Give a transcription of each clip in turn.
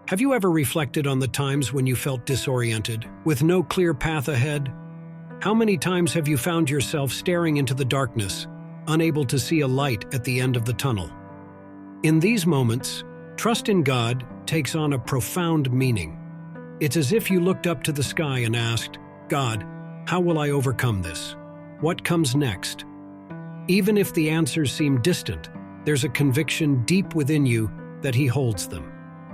Have you ever reflected on the times when you felt disoriented, with no clear path ahead? How many times have you found yourself staring into the darkness, unable to see a light at the end of the tunnel? In these moments, trust in God takes on a profound meaning. It's as if you looked up to the sky and asked, "God, how will I overcome this? What comes next?" Even if the answers seem distant, there's a conviction deep within you that He holds them.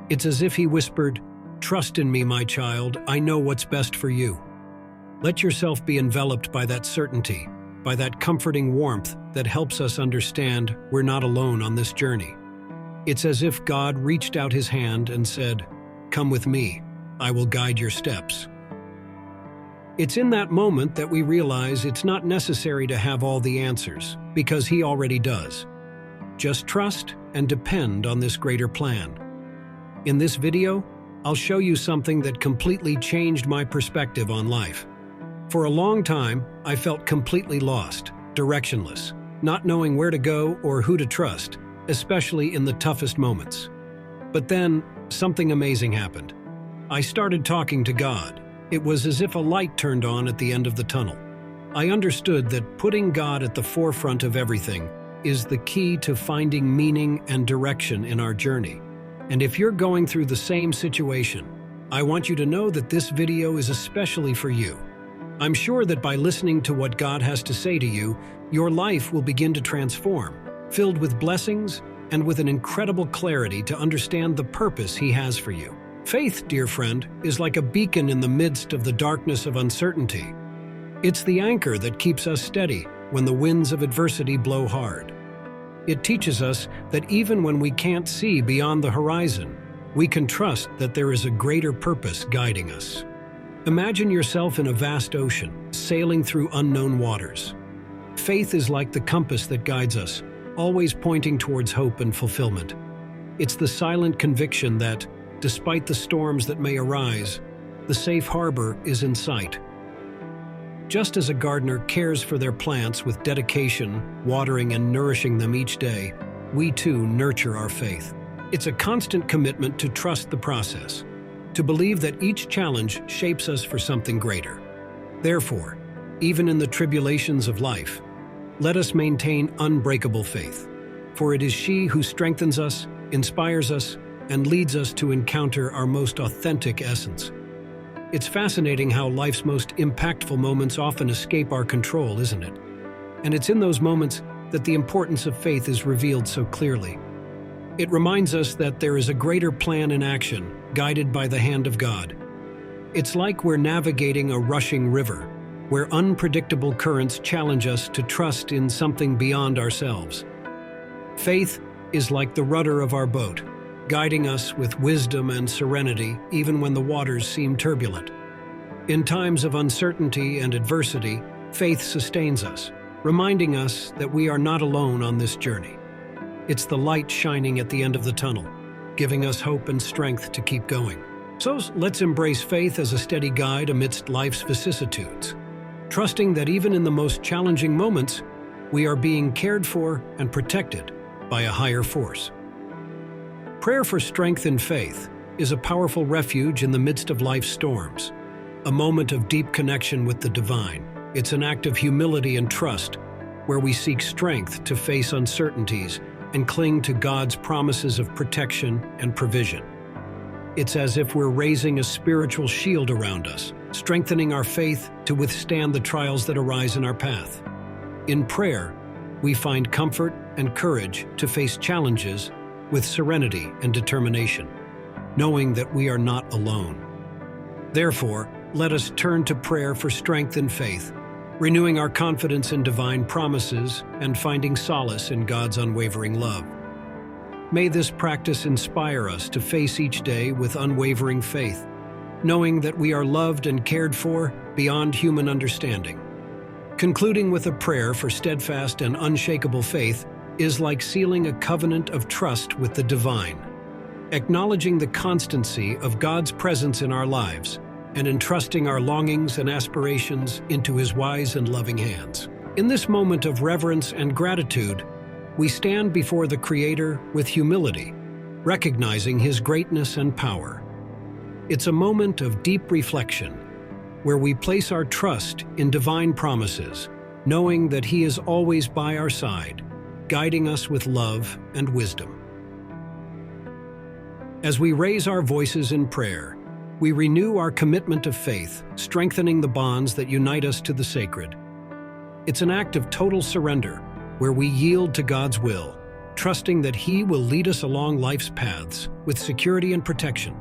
It's as if He whispered, "Trust in me, my child, I know what's best for you." Let yourself be enveloped by that certainty, by that comforting warmth that helps us understand we're not alone on this journey. It's as if God reached out His hand and said, "Come with me, I will guide your steps." It's in that moment that we realize it's not necessary to have all the answers, because He already does. Just trust and depend on this greater plan. In this video, I'll show you something that completely changed my perspective on life. For a long time, I felt completely lost, directionless, not knowing where to go or who to trust, especially in the toughest moments. But then, something amazing happened. I started talking to God. It was as if a light turned on at the end of the tunnel. I understood that putting God at the forefront of everything is the key to finding meaning and direction in our journey. And if you're going through the same situation, I want you to know that this video is especially for you. I'm sure that by listening to what God has to say to you, your life will begin to transform, filled with blessings and with an incredible clarity to understand the purpose He has for you. Faith, dear friend, is like a beacon in the midst of the darkness of uncertainty. It's the anchor that keeps us steady when the winds of adversity blow hard. It teaches us that even when we can't see beyond the horizon, we can trust that there is a greater purpose guiding us. Imagine yourself in a vast ocean, sailing through unknown waters. Faith is like the compass that guides us, always pointing towards hope and fulfillment. It's the silent conviction that, despite the storms that may arise, the safe harbor is in sight. Just as a gardener cares for their plants with dedication, watering and nourishing them each day, we too nurture our faith. It's a constant commitment to trust the process, to believe that each challenge shapes us for something greater. Therefore, even in the tribulations of life, let us maintain unbreakable faith, for it is she who strengthens us, inspires us, and leads us to encounter our most authentic essence. It's fascinating how life's most impactful moments often escape our control, isn't it? And it's in those moments that the importance of faith is revealed so clearly. It reminds us that there is a greater plan in action, guided by the hand of God. It's like we're navigating a rushing river, where unpredictable currents challenge us to trust in something beyond ourselves. Faith is like the rudder of our boat, guiding us with wisdom and serenity even when the waters seem turbulent. In times of uncertainty and adversity, faith sustains us, reminding us that we are not alone on this journey. It's the light shining at the end of the tunnel, giving us hope and strength to keep going. So let's embrace faith as a steady guide amidst life's vicissitudes, trusting that even in the most challenging moments, we are being cared for and protected by a higher force. Prayer for strength in faith is a powerful refuge in the midst of life's storms, a moment of deep connection with the divine. It's an act of humility and trust, where we seek strength to face uncertainties and cling to God's promises of protection and provision. It's as if we're raising a spiritual shield around us, strengthening our faith to withstand the trials that arise in our path. In prayer, we find comfort and courage to face challenges with serenity and determination, knowing that we are not alone. Therefore, let us turn to prayer for strength in faith, renewing our confidence in divine promises and finding solace in God's unwavering love. May this practice inspire us to face each day with unwavering faith, knowing that we are loved and cared for beyond human understanding. Concluding with a prayer for steadfast and unshakable faith is like sealing a covenant of trust with the divine, acknowledging the constancy of God's presence in our lives and entrusting our longings and aspirations into His wise and loving hands. In this moment of reverence and gratitude, we stand before the Creator with humility, recognizing His greatness and power. It's a moment of deep reflection, where we place our trust in divine promises, knowing that He is always by our side, guiding us with love and wisdom. As we raise our voices in prayer, we renew our commitment of faith, strengthening the bonds that unite us to the sacred. It's an act of total surrender, where we yield to God's will, trusting that He will lead us along life's paths with security and protection.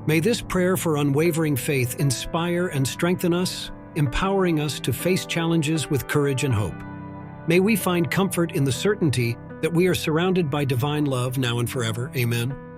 May this prayer for unwavering faith inspire and strengthen us, empowering us to face challenges with courage and hope. May we find comfort in the certainty that we are surrounded by divine love now and forever. Amen.